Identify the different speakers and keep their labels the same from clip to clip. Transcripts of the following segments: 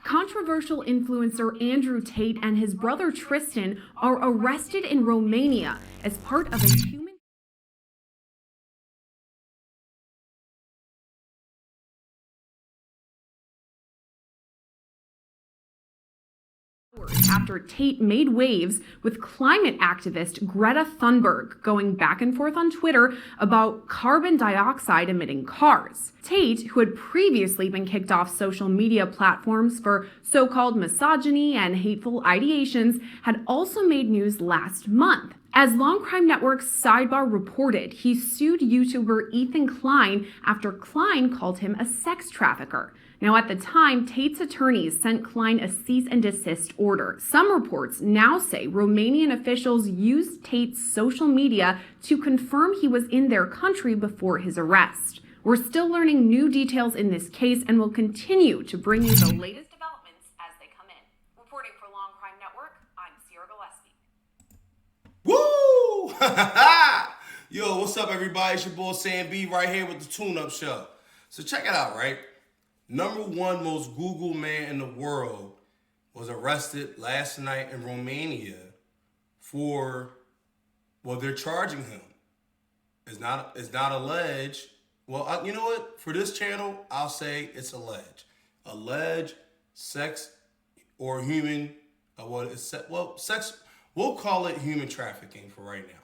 Speaker 1: Controversial influencer Andrew Tate and his brother Tristan are arrested in Romania as part of a human after Tate made waves with climate activist Greta Thunberg going back and forth on Twitter about carbon dioxide emitting cars. Tate, who had previously been kicked off social media platforms for so-called misogyny and hateful ideations, had also made news last month. As Long Crime Network's Sidebar reported, he sued YouTuber Ethan Klein after Klein called him a sex trafficker. Now, at the time, Tate's attorneys sent Klein a cease and desist order. Some reports now say Romanian officials used Tate's social media to confirm he was in their country before his arrest. We're still learning new details in this case and will continue to bring you the latest developments as they come in. Reporting for Long Crime Network, I'm Sierra Gillespie.
Speaker 2: Woo! Yo, what's up, everybody? It's your boy Sam B right here with the Tune-Up Show. So check it out, right? Number one most Googled man in the world was arrested last night in Romania for, well, they're charging him. It's not alleged. Well, you know what? For this channel, I'll say it's alleged. Alleged sex or human, sex, we'll call it human trafficking for right now.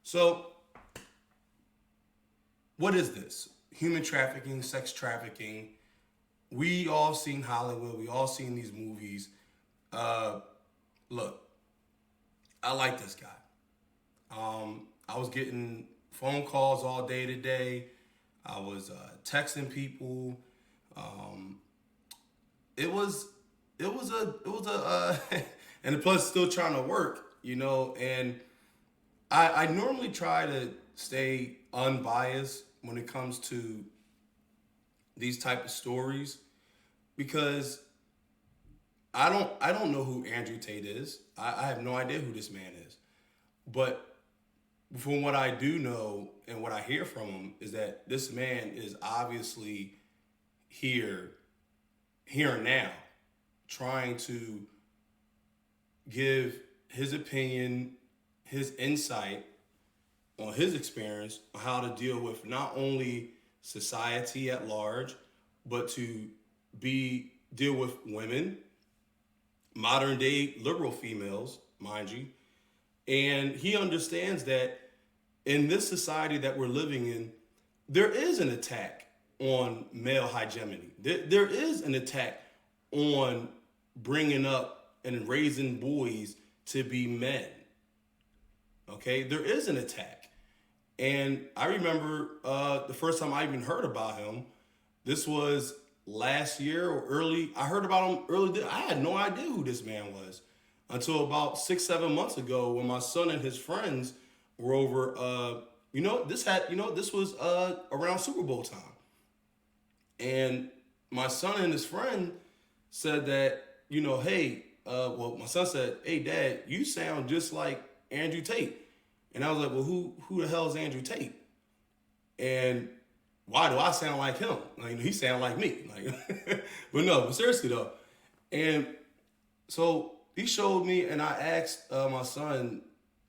Speaker 2: So, what is this? Human trafficking, sex trafficking. We all seen Hollywood. We all seen these movies. Look, I like this guy. I was getting phone calls all day today. I was texting people. It was a, and plus still trying to work, you know. And I normally try to stay unbiased when it comes to these type of stories, because I don't know who Andrew Tate is. I have no idea who this man is. But from what I do know and what I hear from him is that this man is obviously here and now, trying to give his opinion, his insight on his experience on how to deal with not only society at large, but to deal with women, modern day liberal females, mind you. And he understands that in this society that we're living in, there is an attack on male hegemony. There is an attack on bringing up and raising boys to be men. Okay, there is an attack. And I remember the first time I even heard about him, this was last year or early. I heard about him early. I had no idea who this man was until about 6-7 months ago when my son and his friends were over. This was around Super Bowl time. And my son and his friend said that, my son said, "Hey, Dad, you sound just like Andrew Tate." And I was like, well, who the hell is Andrew Tate? And why do I sound like him? Like, he sound like me. Like, but seriously though. And so he showed me, and I asked my son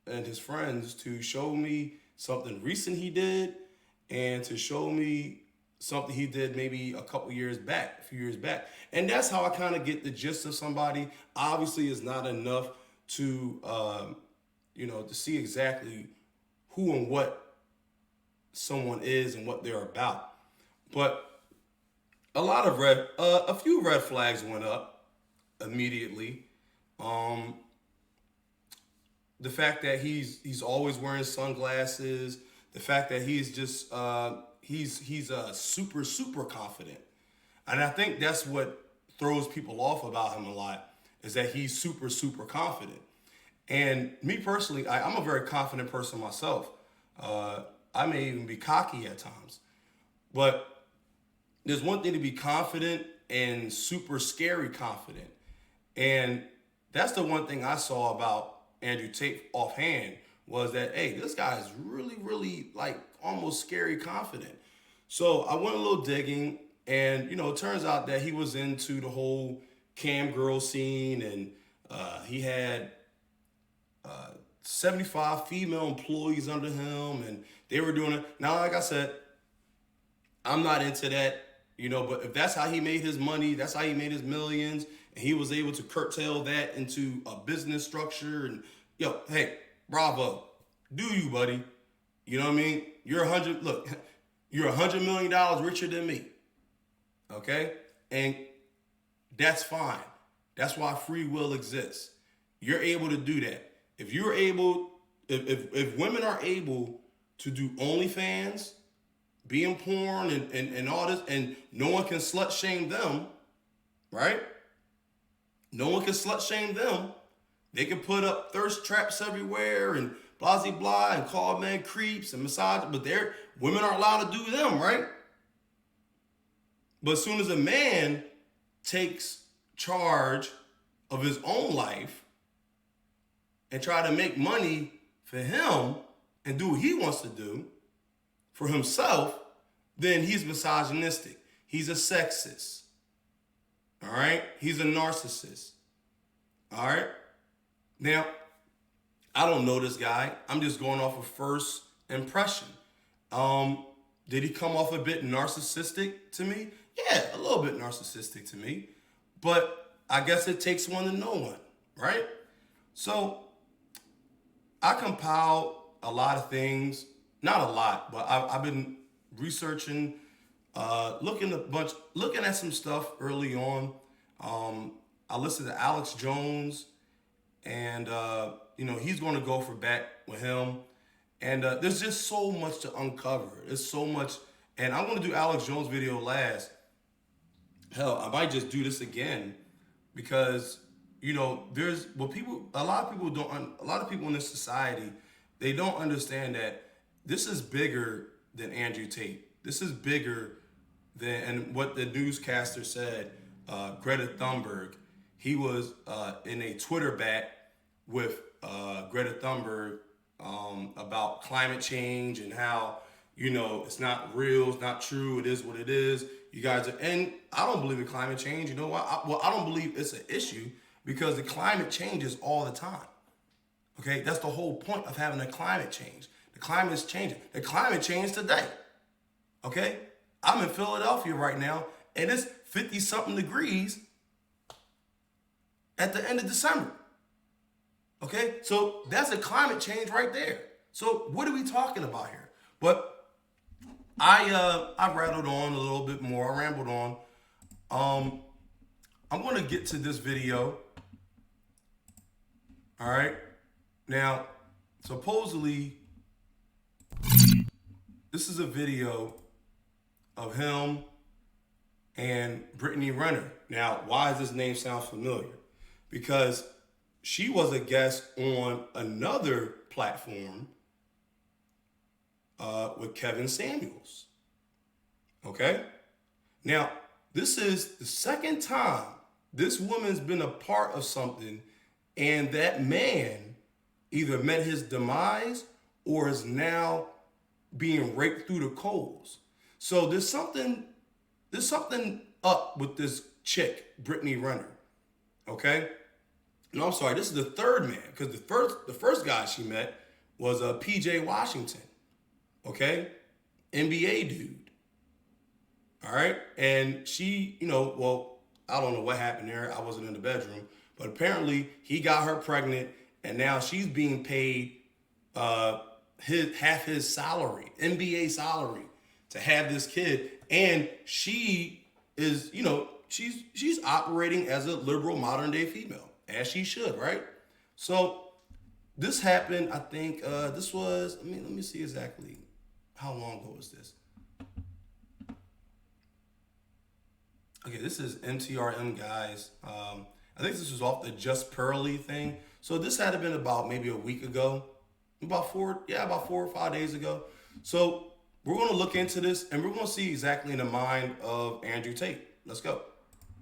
Speaker 2: and his friends to show me something recent he did, and to show me something he did maybe a few years back. And that's how I kind of get the gist of somebody. Obviously, it's not enough to to see exactly who and what someone is and what they're about. But a few red flags went up immediately. The fact that he's always wearing sunglasses, the fact that he's just he's super confident, and I think that's what throws people off about him a lot, is that he's super confident. And me personally, I'm a very confident person myself. I may even be cocky at times. But there's one thing to be confident and super scary confident. And that's the one thing I saw about Andrew Tate offhand, was that, hey, this guy is really like almost scary confident. So I went a little digging, and it turns out that he was into the whole cam girl scene, and he had 75 female employees under him, and they were doing it. Now, like I said, I'm not into that, but if that's how he made his money, that's how he made his millions, and he was able to curtail that into a business structure, and hey, bravo, do you, buddy? You know what I mean? You're $100 million richer than me. Okay? And that's fine. That's why free will exists. You're able to do that. If you're able, if women are able to do OnlyFans, be in porn and all this, and no one can slut shame them, right? No one can slut shame them. They can put up thirst traps everywhere and blah, blah, blah, and call men creeps and massage, but women aren't allowed to do them, right? But as soon as a man takes charge of his own life and try to make money for him and do what he wants to do for himself, then he's misogynistic. He's a sexist. All right? He's a narcissist. All right? Now, I don't know this guy. I'm just going off of first impression. Did he come off a bit narcissistic to me? Yeah, a little bit narcissistic to me. But I guess it takes one to know one, right? So I compiled a lot of things. Not a lot, but I've been researching, looking at some stuff early on. I listened to Alex Jones, and he's going to go for back with him. And there's just so much to uncover. There's so much, and I'm going to do Alex Jones' video last. Hell, I might just do this again because a lot of people in this society, they don't understand that this is bigger than Andrew Tate. This is bigger than, and what the newscaster said, Greta Thunberg. He was in a Twitter bat with Greta Thunberg about climate change and how, it's not real, it's not true, it is what it is. You guys are, and I don't believe in climate change. You know why? I don't believe it's an issue because the climate changes all the time. Okay, that's the whole point of having a climate change. The climate is changing. The climate changed today. Okay, I'm in Philadelphia right now, and it's 50-something degrees at the end of December. Okay, so that's a climate change right there. So what are we talking about here? But I rattled on a little bit more. I rambled on. I'm going to get to this video. All right. Now, supposedly, this is a video of him and Brittany Renner. Now, why does this name sound familiar? Because she was a guest on another platform with Kevin Samuels. Okay? Now, this is the second time this woman's been a part of something and that man either met his demise or is now being raked through the coals. So there's something up with this chick, Brittany Renner. Okay? No, I'm sorry, this is the third man, because the first guy she met was PJ Washington. Okay? NBA dude. All right? And she, I don't know what happened there. I wasn't in the bedroom. But apparently he got her pregnant, and now she's being paid half his salary, NBA salary, to have this kid. And she is, she's operating as a liberal modern day female, as she should, right? So this happened, I think, this was, let me see exactly how long ago was this. Okay, this is MTRM, guys. I think this was off the Just Pearly thing. So this had to been about maybe a week ago. About 4 or 5 days ago. So we're going to look into this, and we're going to see exactly in the mind of Andrew Tate. Let's go.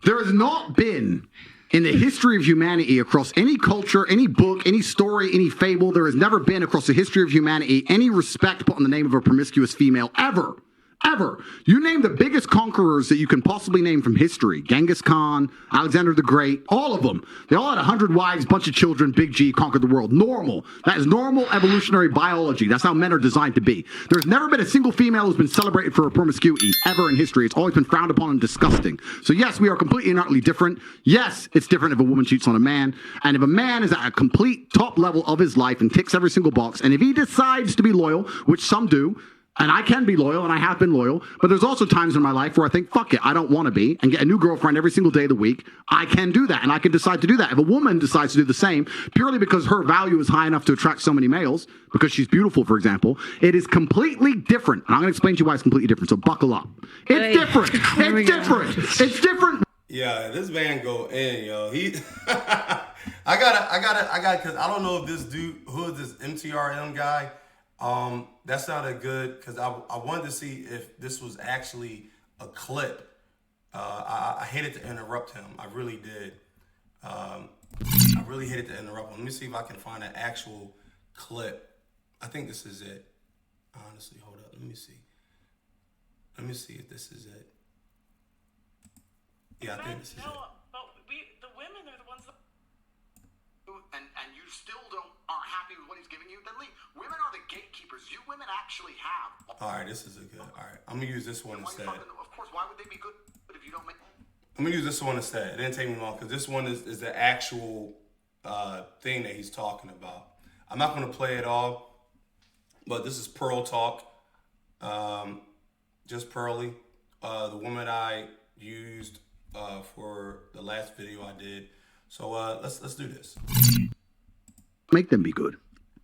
Speaker 3: There has not been in the history of humanity, across any culture, any book, any story, any fable, there has never been across the history of humanity any respect put on the name of a promiscuous female ever. Ever. You name the biggest conquerors that you can possibly name from history. Genghis Khan, Alexander the Great, all of them. They all had 100 wives, bunch of children, big G, conquered the world. Normal. That is normal evolutionary biology. That's how men are designed to be. There's never been a single female who's been celebrated for her promiscuity ever in history. It's always been frowned upon and disgusting. So yes, we are completely and utterly different. Yes, it's different if a woman cheats on a man. And if a man is at a complete top level of his life and ticks every single box, and if he decides to be loyal, which some do, and I can be loyal, and I have been loyal, but there's also times in my life where I think, fuck it, I don't want to be, and get a new girlfriend every single day of the week. I can do that, and I can decide to do that. If a woman decides to do the same, purely because her value is high enough to attract so many males, because she's beautiful, for example, it is completely different. And I'm going to explain to you why it's completely different, so buckle up. It's different. It's different. It's different.
Speaker 2: Yeah, this man go in, yo. He, I gotta, cause I don't know if this dude, who is this MTRM guy? That's not a good, because I wanted to see if this was actually a clip. I hated to interrupt him. I really did. I really hated to interrupt him. Let me see if I can find an actual clip. I think this is it. Honestly, hold up. Let me see. Let me see if this is it. Yeah, I think this is it.
Speaker 4: But the women are the ones that...
Speaker 5: And you still aren't happy with what he's giving you, then leave. Women are the gatekeepers. You women actually have.
Speaker 2: All right, this is a good. All right, I'm gonna use this one instead.
Speaker 5: Of course, why would they be good if you don't make?
Speaker 2: I'm gonna use this one instead. It didn't take me long because this one is the actual thing that he's talking about. I'm not gonna play it all, but this is Pearl Talk. Just Pearly, the woman I used for the last video I did. So let's do this.
Speaker 3: Make them be good.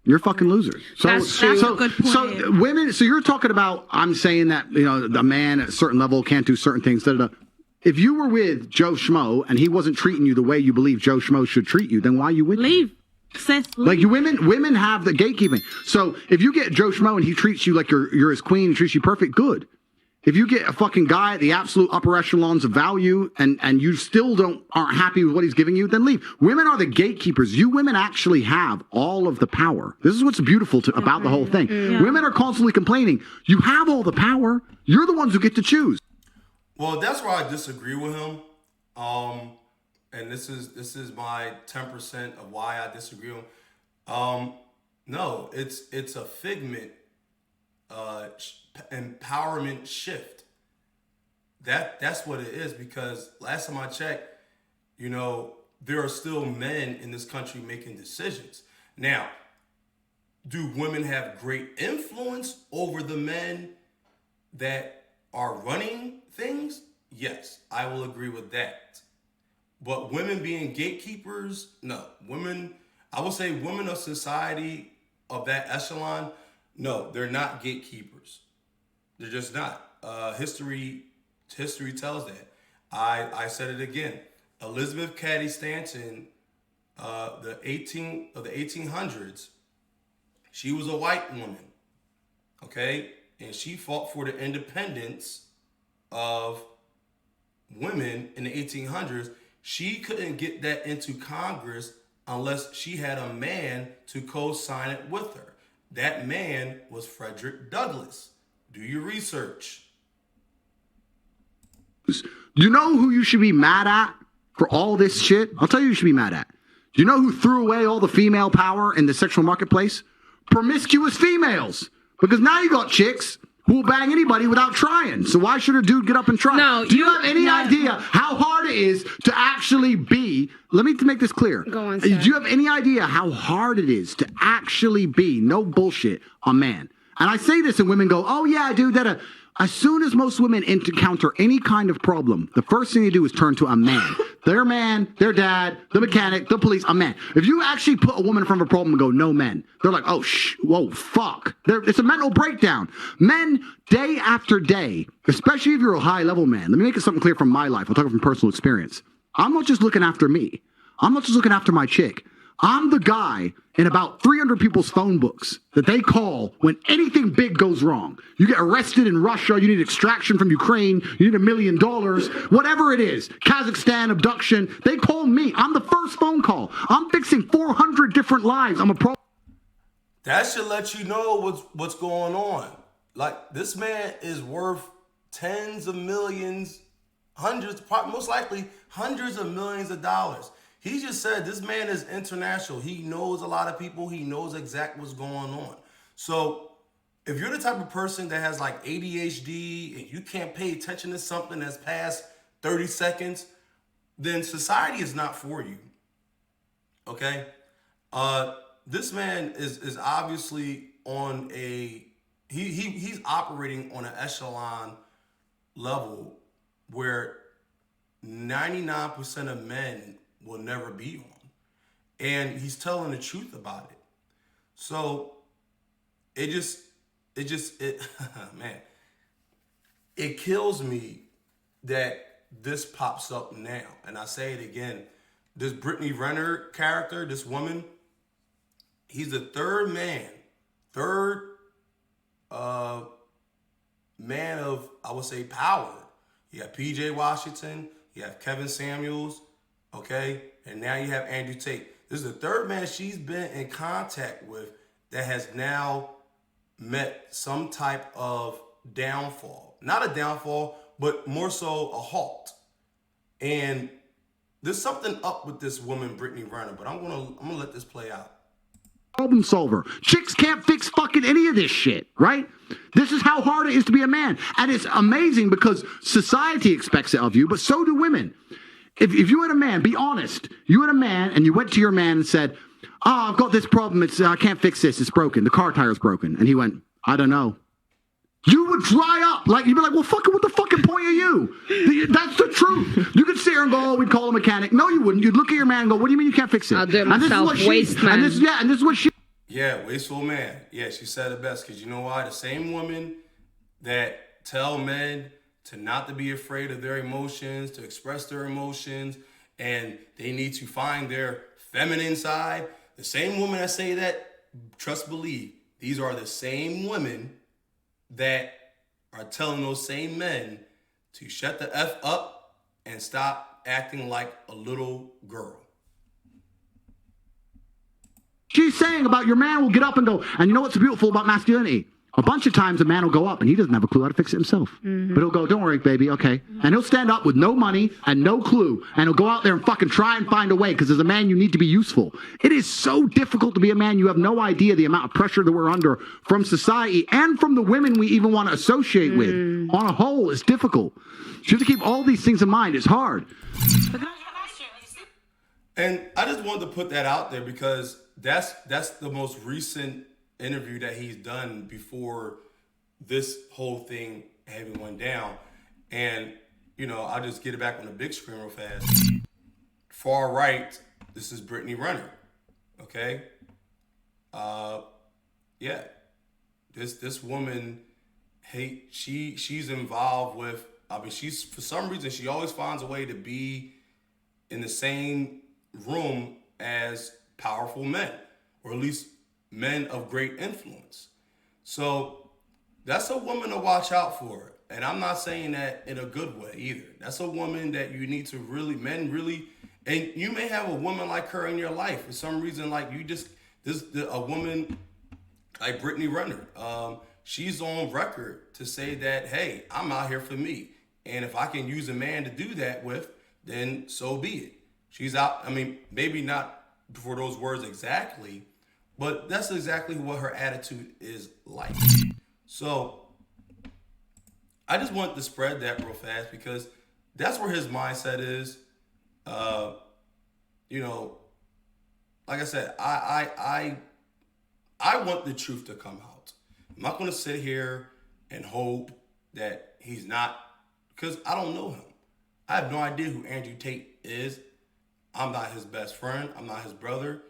Speaker 3: You're fucking losers.
Speaker 1: That's a good point.
Speaker 3: So women. So you're talking about. I'm saying that a man at a certain level can't do certain things. Da, da, da. If you were with Joe Schmo and he wasn't treating you the way you believe Joe Schmo should treat you, then why are you with him?
Speaker 6: Leave. Sis, leave.
Speaker 3: Like women have the gatekeeping. So if you get Joe Schmo and he treats you like you're his queen, he treats you perfect, good. If you get a fucking guy at the absolute upper echelons of value and you still aren't happy with what he's giving you, then leave. Women are the gatekeepers. You women actually have all of the power. This is what's beautiful about the whole thing. Yeah. Women are constantly complaining. You have all the power. You're the ones who get to choose.
Speaker 2: Well, that's where I disagree with him. And this is my 10% of why I disagree with him. No, it's a figment empowerment shift. That's what it is, because last time I checked, there are still men in this country making decisions. Now, do women have great influence over the men that are running things? Yes, I will agree with that. But women being gatekeepers, no. Women, I would say women of society of that echelon, no, they're not gatekeepers. They're just not. History tells that. I said it again. Elizabeth Cady Stanton, the 1800s, she was a white woman, okay, and she fought for the independence of women in the 1800s. She couldn't get that into Congress unless she had a man to co-sign it with her. That man was Frederick Douglass. Do your research.
Speaker 3: You know who you should be mad at for all this shit? I'll tell you who you should be mad at. Do you know who threw away all the female power in the sexual marketplace? Promiscuous females. Because now you got chicks who will bang anybody without trying. So why should a dude get up and try?
Speaker 1: No,
Speaker 3: do you have any idea how hard it is to actually be, let me make this clear.
Speaker 1: Go on,
Speaker 3: do you have any idea how hard it is to actually be, no bullshit, a man? And I say this and women go, oh yeah, dude, that as soon as most women encounter any kind of problem, the first thing they do is turn to a man. Their man, their dad, the mechanic, the police, a man. If you actually put a woman in front of a problem and go, no men, they're like, oh, whoa, fuck. It's a mental breakdown. Men, day after day, especially if you're a high-level man, let me make it something clear from my life. I'll talk from personal experience. I'm not just looking after me. I'm not just looking after my chick. I'm the guy in about 300 people's phone books that they call when anything big goes wrong. You get arrested in Russia, you need extraction from Ukraine, you need $1 million, whatever it is, Kazakhstan, abduction, they call me. I'm the first phone call. I'm fixing 400 different lives. I'm a pro.
Speaker 2: That should let you know what's going on. Like, this man is worth tens of millions, hundreds, probably most likely hundreds of millions of dollars. He just said this man is international. He knows a lot of people. He knows exactly what's going on. So if you're the type of person that has like ADHD and you can't pay attention to something that's past 30 seconds, then society is not for you. Okay? This man is obviously on a he's operating on an echelon level where 99% of men will never be on. And he's telling the truth about it. So it man, it kills me that this pops up now. And I say it again, this Brittany Renner character, this woman, he's the third man of, I would say, power. You have PJ Washington, you have Kevin Samuels, okay? And now you have Andrew Tate. This is the third man she's been in contact with that has now met some type of downfall. Not a downfall, but more so a halt. And there's something up with this woman, Brittany Renner, but I'm gonna let this play out.
Speaker 3: Problem solver. Chicks can't fix fucking any of this shit, right? This is how hard it is to be a man. And it's amazing because society expects it of you, but so do women. If you had a man, be honest, you had a man and you went to your man and said, oh, I've got this problem. I can't fix this. It's broken. The car tire's broken. And he went, I don't know. You would dry up. Like, you'd be like, well, fucking, what the fucking point are you? That's the truth. You could sit here and go, oh, we'd call a mechanic. No, you wouldn't. You'd look at your man and go, what do you mean you can't fix it?
Speaker 6: I'll do it myself. Waste man.
Speaker 3: And this is what she...
Speaker 2: Yeah, wasteful man. Yeah, she said it best. Because you know why? The same woman that tell men to not to be afraid of their emotions, to express their emotions, and they need to find their feminine side. The same women that say that, trust believe, these are the same women that are telling those same men to shut the F up and stop acting like a little girl.
Speaker 3: She's saying about your man will get up and go, and you know what's beautiful about masculinity? A bunch of times a man will go up and he doesn't have a clue how to fix it himself. But he'll go, don't worry, baby, okay. And he'll stand up with no money and no clue. And he'll go out there and fucking try and find a way because as a man, you need to be useful. It is so difficult to be a man. You have no idea the amount of pressure that we're under from society and from the women we even want to associate with. On a whole, it's difficult. So you have to keep all these things in mind. It's hard.
Speaker 2: And I just wanted to put that out there because that's the most recent interview that he's done before this whole thing having went down. And, you know, I'll just get it back on the big screen real fast. Far right, this is Brittany Renner. Okay? Yeah. This woman, hey, she's involved with, I mean, she's, for some reason, she always finds a way to be in the same room as powerful men, or at least men of great influence. So that's a woman to watch out for. And I'm not saying that in a good way either. That's a woman that you need to really, and you may have a woman like her in your life for some reason, like a woman like Brittany Renner. She's on record to say that, hey, I'm out here for me. And if I can use a man to do that with, then so be it. She's out, I mean, maybe not for those words exactly, but that's exactly what her attitude is like. So I just want to spread that real fast because that's where his mindset is. You know, like I said, I want the truth to come out. I'm not going to sit here and hope that he's not, because I don't know him. I have no idea who Andrew Tate is. I'm not his best friend. I'm not his brother.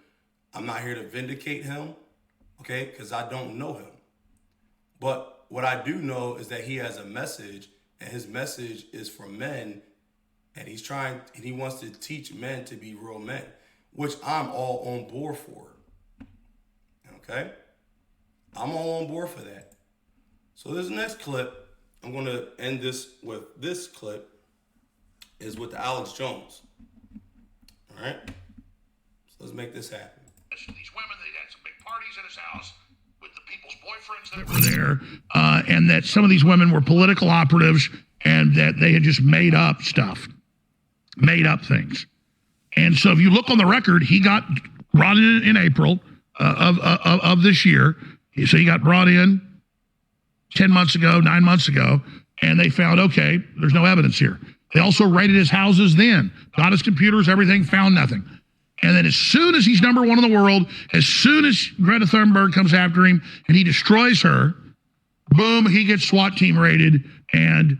Speaker 2: I'm not here to vindicate him, okay, because I don't know him. But what I do know is that he has a message, and his message is for men, and he wants to teach men to be real men, which I'm all on board for, okay? I'm all on board for that. So this next clip, I'm going to end this with this clip, is with Alex Jones. All right? So let's make this happen.
Speaker 5: These women, they had some big parties at his house
Speaker 7: with the people's boyfriends that were there, and that some of these women were political operatives and that they had just made up stuff, made up things. And so if you look on the record, he got brought in April of this year. So he got brought in 10 months ago, 9 months ago, and they found, okay, there's no evidence here. They also raided his houses then, got his computers, everything, found nothing. And then as soon as he's number one in the world, as soon as Greta Thunberg comes after him and he destroys her, boom, he gets SWAT team raided. And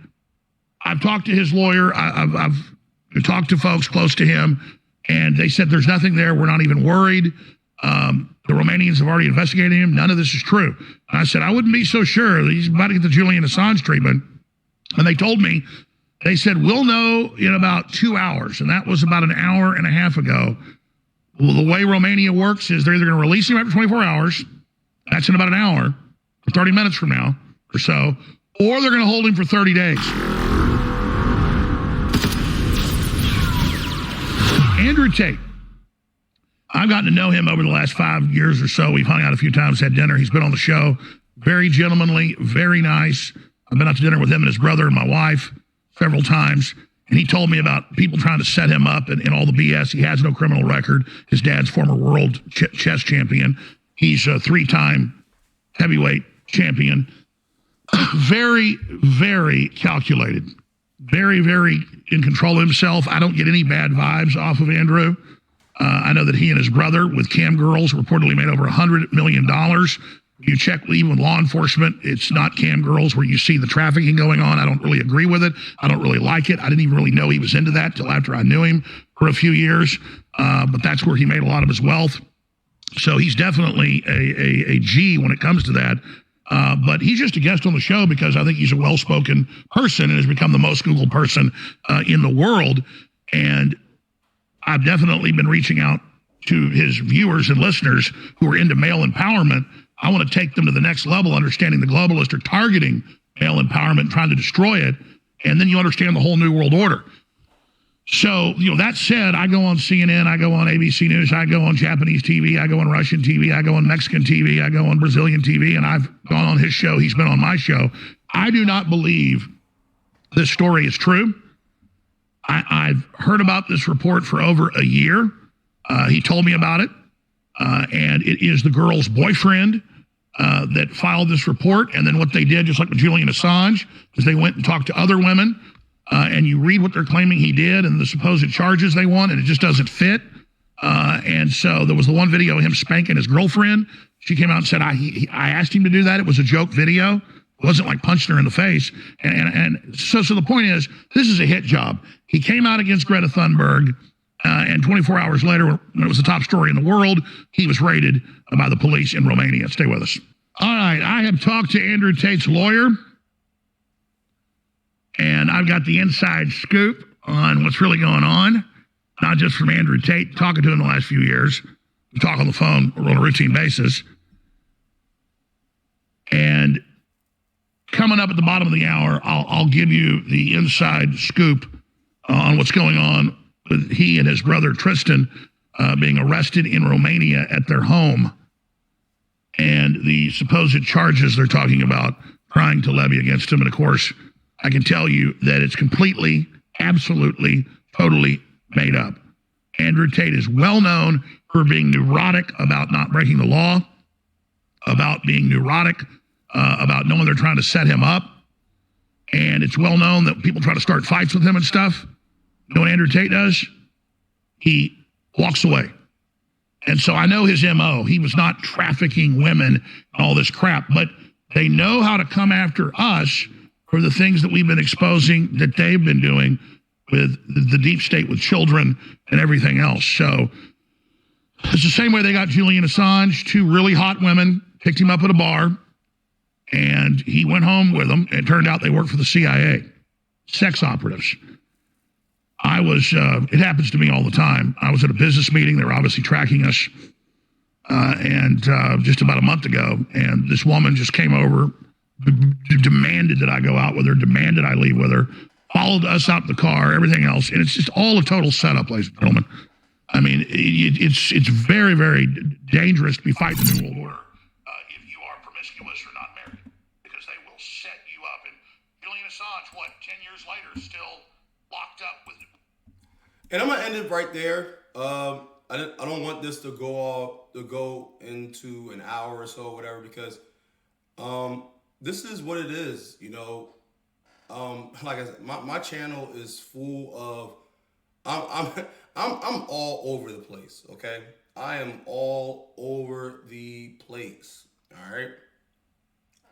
Speaker 7: I've talked to his lawyer. I've talked to folks close to him, and they said there's nothing there. We're not even worried. The Romanians have already investigated him. None of this is true. And I said, I wouldn't be so sure. He's about to get the Julian Assange treatment. And they told me, they said, we'll know in about 2 hours. And that was about an hour and a half ago. Well, the way Romania works is they're either going to release him after 24 hours. That's in about an hour, or 30 minutes from now or so. Or they're going to hold him for 30 days. Andrew Tate. I've gotten to know him over the last 5 years or so. We've hung out a few times, had dinner. He's been on the show. Very gentlemanly, very nice. I've been out to dinner with him and his brother and my wife several times. And he told me about people trying to set him up and all the BS. He has no criminal record. His dad's former world chess champion. He's a 3-time heavyweight champion. Very, very calculated. Very, very in control of himself. I don't get any bad vibes off of Andrew. I know that he and his brother with cam girls reportedly made over $100 million. You check even with law enforcement, it's not cam girls where you see the trafficking going on. I don't really agree with it. I don't really like it. I didn't even really know he was into that till after I knew him for a few years. But that's where he made a lot of his wealth. So he's definitely a G when it comes to that. But he's just a guest on the show because I think he's a well-spoken person and has become the most Googled person in the world. And I've definitely been reaching out to his viewers and listeners who are into male empowerment. I want to take them to the next level, understanding the globalists are targeting male empowerment, trying to destroy it. And then you understand the whole new world order. So, that said, I go on CNN, I go on ABC News, I go on Japanese TV, I go on Russian TV, I go on Mexican TV, I go on Brazilian TV, and I've gone on his show. He's been on my show. I do not believe this story is true. I've heard about this report for over a year. He told me about it. And it is the girl's boyfriend that filed this report. And then what they did, just like with Julian Assange, is they went and talked to other women. And you read what they're claiming he did and the supposed charges they want, and it just doesn't fit. And so there was the one video of him spanking his girlfriend. She came out and said, I asked him to do that. It was a joke video. It wasn't like punching her in the face. And so the point is, this is a hit job. He came out against Greta Thunberg, and 24 hours later, when it was the top story in the world, he was raided by the police in Romania. Stay with us. All right, I have talked to Andrew Tate's lawyer, and I've got the inside scoop on what's really going on, not just from Andrew Tate, talking to him the last few years. We talk on the phone on a routine basis. And coming up at the bottom of the hour, I'll give you the inside scoop on what's going on with he and his brother Tristan being arrested in Romania at their home and the supposed charges they're talking about trying to levy against him. And of course, I can tell you that it's completely, absolutely, totally made up. Andrew Tate is well known for being neurotic about not breaking the law, about being neurotic about knowing they're trying to set him up. And it's well known that people try to start fights with him and stuff. You know what Andrew Tate does? He walks away. And so I know his MO. He was not trafficking women and all this crap, but they know how to come after us for the things that we've been exposing that they've been doing with the deep state with children and everything else. So it's the same way they got Julian Assange, 2 really hot women, picked him up at a bar, and he went home with them. It turned out they worked for the CIA, sex operatives. It happens to me all the time. I was at a business meeting. They were obviously tracking us. And just about a month ago, and this woman just came over, demanded that I go out with her, demanded I leave with her, followed us out the car, everything else. And it's just all a total setup, ladies and gentlemen. I mean, it's very, very dangerous to be fighting the New World Order if you are are still locked up with.
Speaker 2: And I'm gonna end it right there. I don't want this to go into an hour or so, or whatever, because this is what it is. You know, like I said, my channel is full of I'm all over the place. Okay, I am all over the place. All right,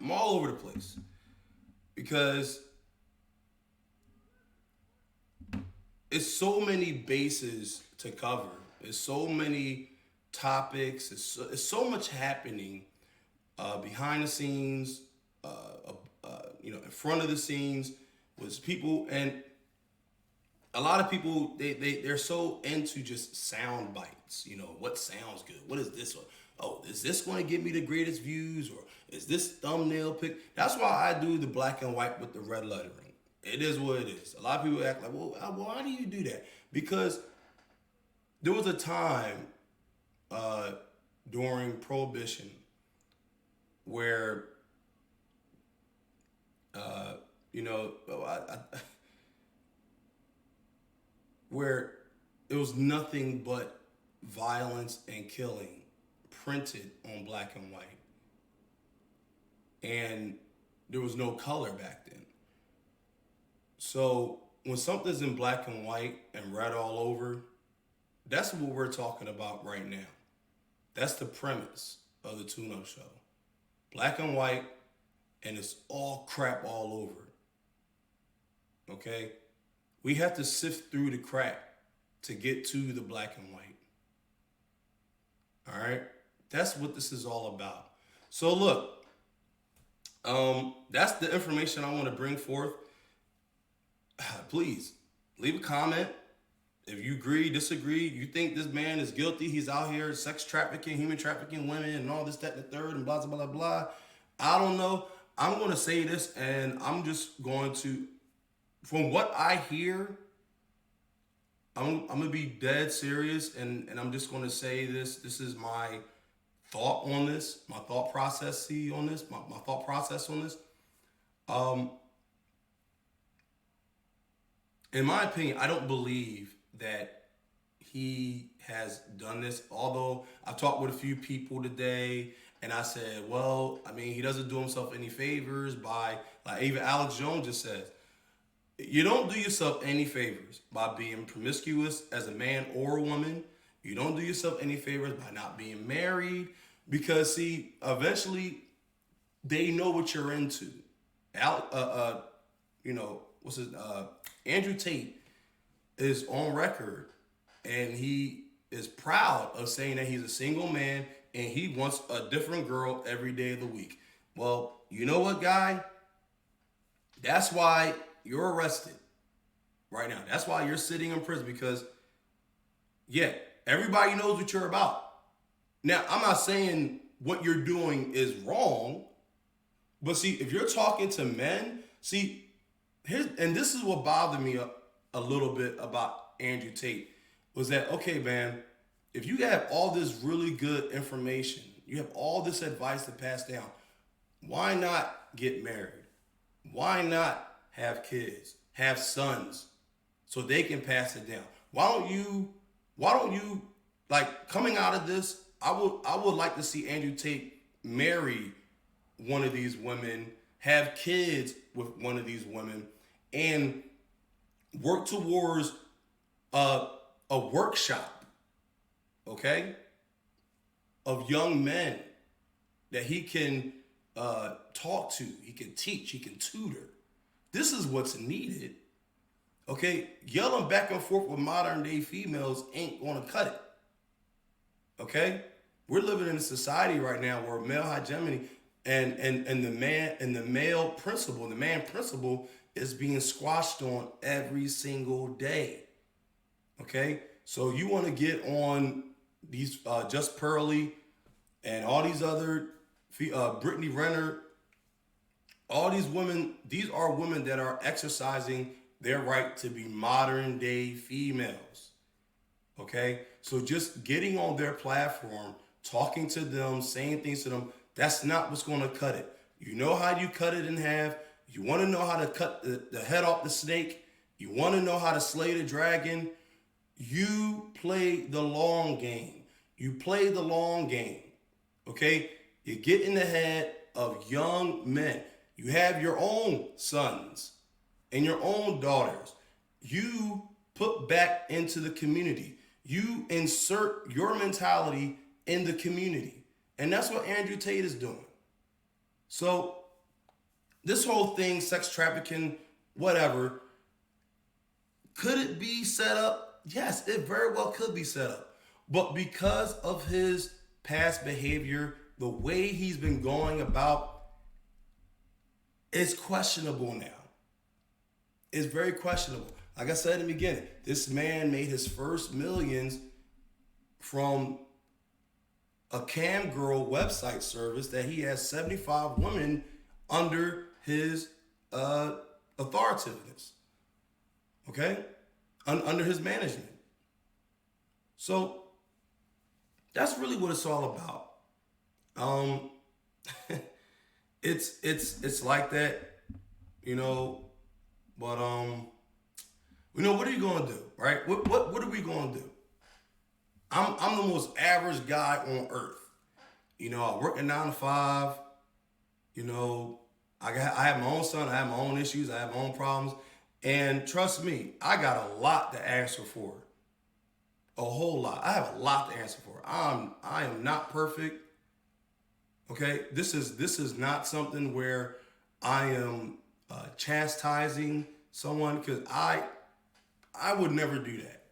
Speaker 2: I'm all over the place because it's so many bases to cover. There's so many topics. It's so much happening behind the scenes, in front of the scenes with people, and a lot of people they're so into just sound bites. You know, what sounds good? What is this one? Oh, is this going to give me the greatest views, or is this thumbnail pic? That's why I do the black and white with the red lettering. It is what it is. A lot of people act like, well, why do you do that? Because there was a time during Prohibition where, where it was nothing but violence and killing printed on black and white. And there was no color back then. So when something's in black and white and red all over, that's what we're talking about right now. That's the premise of the Tune-Up Show. Black and white, and it's all crap all over. Okay? We have to sift through the crap to get to the black and white. All right? That's what this is all about. So look, that's the information I want to bring forth. Please leave a comment. If you agree, disagree, you think this man is guilty, he's out here sex trafficking, human trafficking women, and all this, that, and the third, and blah, blah, blah, blah. I don't know. I'm going to say this, and I'm just going to, from what I hear, I'm going to be dead serious, and I'm just going to say this. This is my thought on this, my thought process on this, my thought process on this. In my opinion, I don't believe that he has done this. Although I've talked with a few people today, and I said, well, I mean, he doesn't do himself any favors by, like even Alex Jones just says, you don't do yourself any favors by being promiscuous as a man or a woman. You don't do yourself any favors by not being married, because see, eventually they know what you're into. Andrew Tate is on record, and he is proud of saying that he's a single man and he wants a different girl every day of the week. Well, you know what, guy? That's why you're arrested right now. That's why you're sitting in prison, because, yeah, everybody knows what you're about. Now, I'm not saying what you're doing is wrong, but see, if you're talking to men, see, and this is what bothered me a little bit about Andrew Tate, was that, okay, man, if you have all this really good information, you have all this advice to pass down, why not get married? Why not have kids, have sons, so they can pass it down? Why don't you, like, coming out of this, I would like to see Andrew Tate marry one of these women, have kids with one of these women, and work towards a workshop, okay, of young men that he can talk to, he can teach, he can tutor. This is what's needed, okay? Yelling back and forth with modern day females ain't gonna cut it, okay? We're living in a society right now where male hegemony and the male principle, the man principle is being squashed on every single day. Okay? So you want to get on these Just Pearly and all these other Brittany Renner, all these women, these are women that are exercising their right to be modern day females. Okay? So just getting on their platform, talking to them, saying things to them, that's not what's going to cut it. You know how you cut it in half. You want to know how to cut the head off the snake? You want to know how to slay the dragon? You play the long game. You play the long game. Okay? You get in the head of young men. You have your own sons and your own daughters. You put back into the community. You insert your mentality in the community. And that's what Andrew Tate is doing. So this whole thing, sex trafficking, whatever, could it be set up? Yes, it very well could be set up. But because of his past behavior, the way he's been going about, it's questionable now. It's very questionable. Like I said in the beginning, this man made his first millions from a cam girl website service that he has 75 women under his authoritativeness. Okay? Under his management. So that's really what it's all about. It's like that, you know, but what are you gonna do, right? What are we gonna do? I'm the most average guy on earth. You know, I work a 9 to 5. You know, I have my own son, I have my own issues, I have my own problems. And trust me, I got a lot to answer for. A whole lot. I have a lot to answer for. I am not perfect. Okay? This is not something where I am chastising someone, because I would never do that.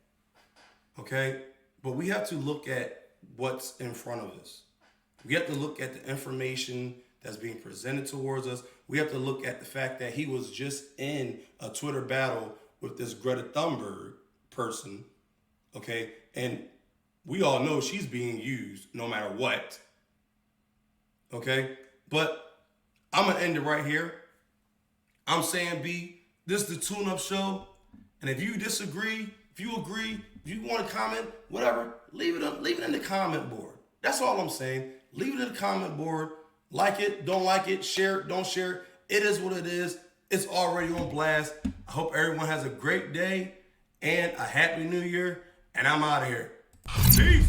Speaker 2: Okay? But we have to look at what's in front of us. We have to look at the information that's being presented towards us. We have to look at the fact that he was just in a Twitter battle with this Greta Thunberg person, okay? And we all know she's being used no matter what, okay? But I'm gonna end it right here. I'm saying, B, this is the Tune Up Show. And if you disagree, if you agree, if you want to comment, whatever, leave it in the comment board. That's all I'm saying. Leave it in the comment board. Like it, don't like it, share it, don't share it. It is what it is. It's already on blast. I hope everyone has a great day and a happy new year. And I'm out of here. Peace.